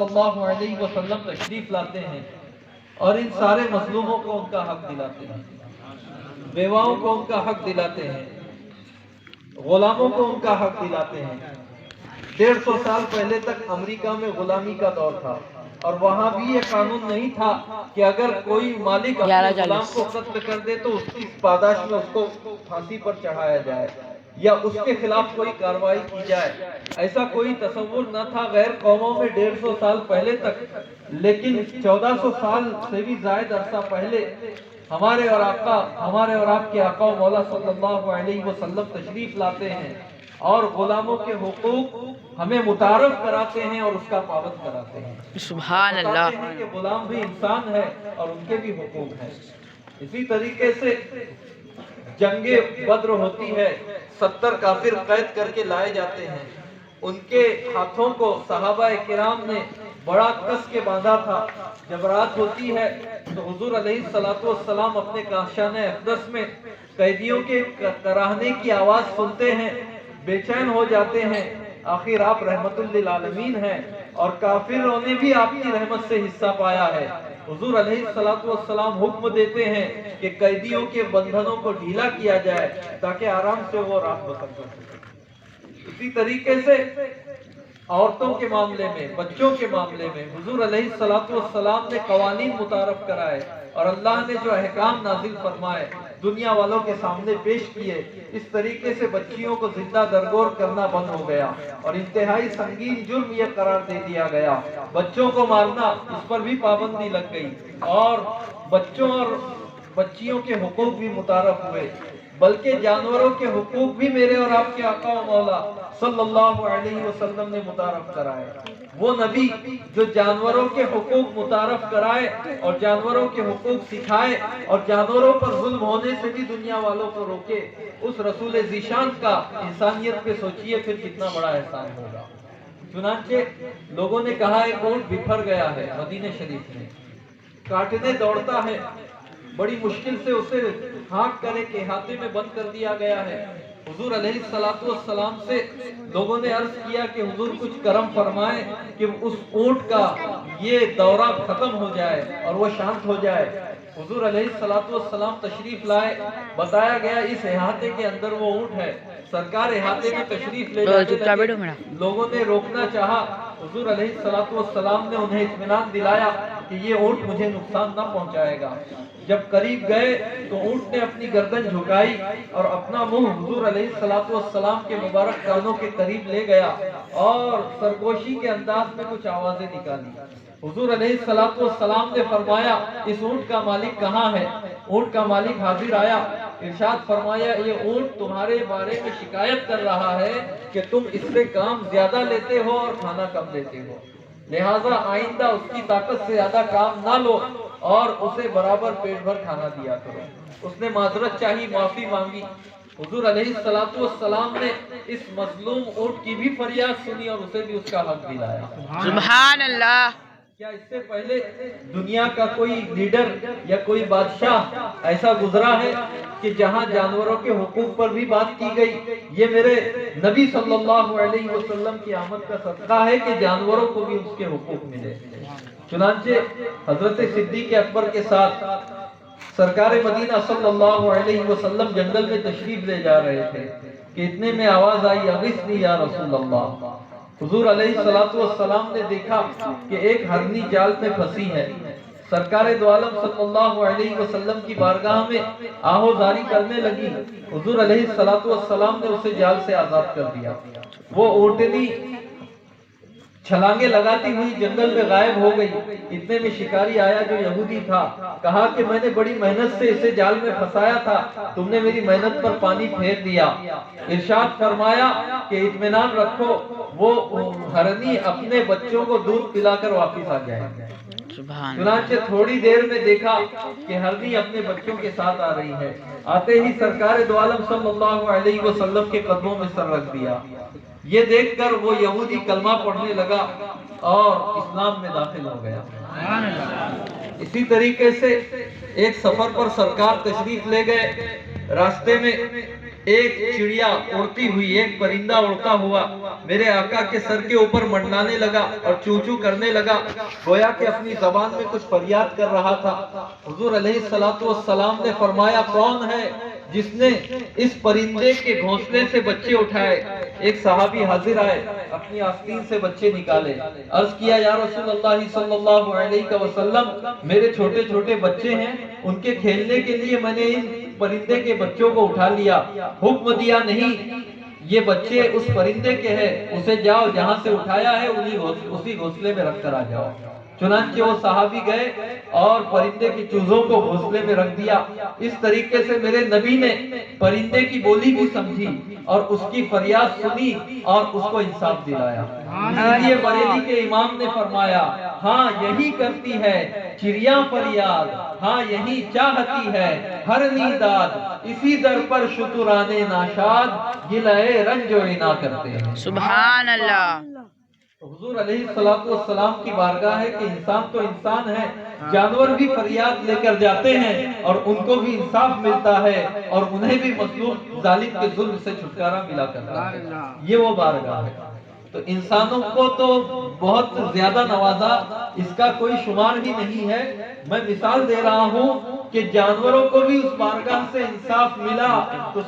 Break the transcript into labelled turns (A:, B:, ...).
A: صلی اللہ علیہ وسلم تشریف لاتے ہیں اور ان سارے مظلوموں کو ان کا حق دلاتے ہیں، بیواؤں کو ان کا حق دلاتے ہیں، غلاموں کو ان کا حق دلاتے ہیں۔ 150 سال پہلے تک امریکہ میں غلامی کا دور تھا، اور وہاں بھی یہ قانون نہیں تھا کہ اگر کوئی مالک اپنے غلام کو قتل کر دے تو اس کی پاداش میں اس کو پھانسی پر چڑھایا جائے یا اس کے خلاف کوئی کارروائی کی جائے۔ ایسا کوئی تصور نہ تھا غیر قوموں میں 150 سال پہلے تک، لیکن 1400 سال سے بھی زائد عرصہ پہلے ہمارے اور آپ کے آقا و مولا صلی اللہ علیہ وسلم تشریف لاتے ہیں اور غلاموں کے حقوق ہمیں متعارف کراتے ہیں اور اس کا پابند کراتے ہیں۔
B: سبحان اللہ۔
A: بتاتے ہیں کہ غلام بھی انسان ہے اور ان کے بھی حقوق ہیں۔ اسی طریقے سے جنگ بدر ہوتی ہے، 70 کافر قید کر کے لائے جاتے ہیں، ان کے ہاتھوں کو صحابہ کرام نے بڑا کس کے باندھا تھا۔ جب رات ہوتی ہے تو حضور علیہ السلام اپنے کاشان اقدس میں قیدیوں کے کراہنے کی آواز سنتے ہیں، بے چین ہو جاتے ہیں۔ آخر آپ رحمت للعالمین ہیں اور کافروں نے بھی آپ کی رحمت سے حصہ پایا ہے۔ حضور علیہ السلام حکم دیتے ہیں کہ قیدیوں کے بندھنوں کو ڈھیلا کیا جائے تاکہ آرام سے وہ رات بسر کر سکیں۔ اسی طریقے سے عورتوں کے معاملے میں، بچوں کے معاملے میں حضور علیہ السلام نے قوانین متعارف کرائے اور اللہ نے جو احکام نازل فرمائے دنیا والوں کے سامنے پیش کیے۔ اس طریقے سے بچیوں کو زندہ درگور کرنا بند ہو گیا اور انتہائی سنگین جرم یہ قرار دے دیا گیا۔ بچوں کو مارنا، اس پر بھی پابندی لگ گئی اور بچوں اور بچیوں کے حقوق بھی متعارف ہوئے، بلکہ جانوروں کے حقوق بھی میرے اور آپ کے آقا و مولا صلی اللہ علیہ وسلم نے متعارف کرائے۔ وہ نبی جو جانوروں کے حقوق متعارف کرائے اور جانوروں کے حقوق سکھائے اور جانوروں پر ظلم ہونے سے بھی دنیا والوں کو روکے، اس رسول ذیشان کا انسانیت پہ سوچئے پھر کتنا بڑا احسان ہوگا۔ چنانچہ لوگوں نے کہا ایک اونٹ بپھر گیا ہے مدینہ شریف میں، کاٹنے دوڑتا ہے، بڑی مشکل سے اسے ہانک کر ایک احاطے میں بند کر دیا گیا ہے۔ حضور علیہ السلام سے لوگوں نے عرض کیا کہ حضور کچھ کرم فرمائیں کہ اس اونٹ کا یہ دورہ ختم ہو جائے اور وہ شانت ہو جائے۔ حضور علیہ السلام تشریف لائے، بتایا گیا اس احاطے کے اندر وہ اونٹ ہے۔ سرکار احاطے میں تشریف لے جاتے لگے، لوگوں نے روکنا چاہا، حضور علیہ السلام نے انہیں اطمینان دلایا کہ یہ اونٹ مجھے نقصان نہ پہنچائے گا۔ جب قریب گئے تو اونٹ نے اپنی گردن جھکائی اور اپنا منہ حضور علیہ السلام کے مبارک کانوں کے قریب لے گیا اور سرگوشی کے انداز میں کچھ آوازیں نکالی۔ حضور علیہ السلام نے فرمایا اس اونٹ کا مالک کہاں ہے؟ اونٹ کا مالک حاضر آیا، ارشاد فرمایا یہ اونٹ تمہارے بارے میں شکایت کر رہا ہے کہ تم اس سے کام زیادہ لیتے ہو اور کھانا کم دیتے ہو، لہٰذا آئندہ اس کی طاقت سے زیادہ کام نہ لو اور اسے برابر پیٹ بھر کھانا دیا کرو۔ اس نے معذرت چاہی، معافی مانگی۔ حضور علیہ السلام نے اس مظلوم اونٹ کی بھی فریاد سنی اور اسے بھی اس کا حق دلایا۔
B: سبحان اللہ۔
A: کیا اس سے پہلے دنیا کا کوئی لیڈر یا کوئی بادشاہ ایسا گزرا ہے کہ جہاں جانوروں کے حقوق پر بھی بات کی گئی؟ یہ میرے نبی صلی اللہ علیہ وسلم کی آمد کا صدقہ ہے کہ جانوروں کو بھی اس کے حقوق ملے۔ چنانچہ حضرت صدیق اکبر کے ساتھ سرکار مدینہ صلی اللہ علیہ وسلم جنگل میں تشریف لے جا رہے تھے کہ اتنے میں آواز آئی اغثنی یا رسول اللہ۔ حضور علیہ السلام نے دیکھا کہ ایک ہرنی جال میں پھنسی ہے۔ سرکار دو عالم صلی اللہ علیہ وسلم کی بارگاہ میں آہو زاری کرنے لگی۔ حضور علیہ السلام نے اسے جال سے آزاد کر دیا۔ وہ اونٹنی چھلانگیں لگاتی ہوئی جنگل میں غائب ہو گئی۔ اتنے میں شکاری آیا جو یہودی تھا، کہا کہ میں نے بڑی محنت سے اسے جال میں پھنسایا تھا، تم نے میری محنت پر پانی پھیر دیا۔ ارشاد فرمایا کہ اطمینان رکھو، وہ ہرنی اپنے بچوں کو دودھ پلا کر واپس آ جائے۔ چنانچہ تھوڑی دیر میں دیکھا کہ ہرنی اپنے بچوں کے ساتھ آ رہی ہے۔ آتے ہی سرکار دو عالم صلی اللہ علیہ وسلم کے قدموں میں سر رکھ دیا۔ یہ دیکھ کر وہ یہودی کلمہ پڑھنے لگا اور اسلام میں داخل ہو گیا۔ اسی طریقے سے ایک سفر پر سرکار تشریف لے گئے، راستے میں ایک چڑیا اڑتی ہوئی، ایک پرندہ اڑتا ہوا میرے آقا کے سر کے اوپر منڈلانے لگا اور چو چو کرنے لگا، گویا کہ اپنی زبان میں کچھ فریاد کر رہا تھا۔ حضور علیہ السلام نے فرمایا کون ہے جس نے اس پرندے کے گھونسلے سے بچے اٹھائے؟ ایک صحابی حاضر آئے، اپنی آستین سے بچے نکالے، عرض کیا یا رسول اللہ صلی اللہ علیہ وسلم میرے چھوٹے چھوٹے بچے ہیں، ان کے کھیلنے کے لیے میں نے ان پرندے کے بچوں کو اٹھا لیا، حکم دیا نہیں یہ بچے اس پرندے کے ہیں، اسے جاؤ جہاں سے اٹھایا ہے اسی گھونسلے میں رکھ کر آ جاؤ۔ چنانچہ وہ صحابی گئے اور پرندے کی چوزوں کو گھونسلے میں رکھ دیا۔ اس طریقے سے میرے نبی نے پرندے کی بولی بھی سمجھی اور اس کی فریاد سنی اور اس کو انصاف دلایا۔ اس لیے بریلی کے امام نے فرمایا ہاں یہی کرتی ہے چڑیا فریاد، ہاں یہی چاہتی ہے ہر نیداد، اسی در پر شترانے ناشاد گلہ رنج و عنا کرتے ہیں۔
B: سبحان اللہ۔
A: حضور علیہ السلام کی بارگاہ ہے کہ انسان تو انسان ہے، جانور بھی فریاد لے کر جاتے ہیں اور ان کو بھی انصاف ملتا ہے اور انہیں بھی مظلوم ظالم کے ظلم سے چھٹکارا ملا کرتا ہے، یہ وہ بارگاہ ہے۔ تو انسانوں کو تو بہت زیادہ نوازا، اس کا کوئی شمار ہی نہیں ہے۔ میں مثال دے رہا ہوں کہ جانوروں کو بھی اس بارگاہ سے انصاف ملا تو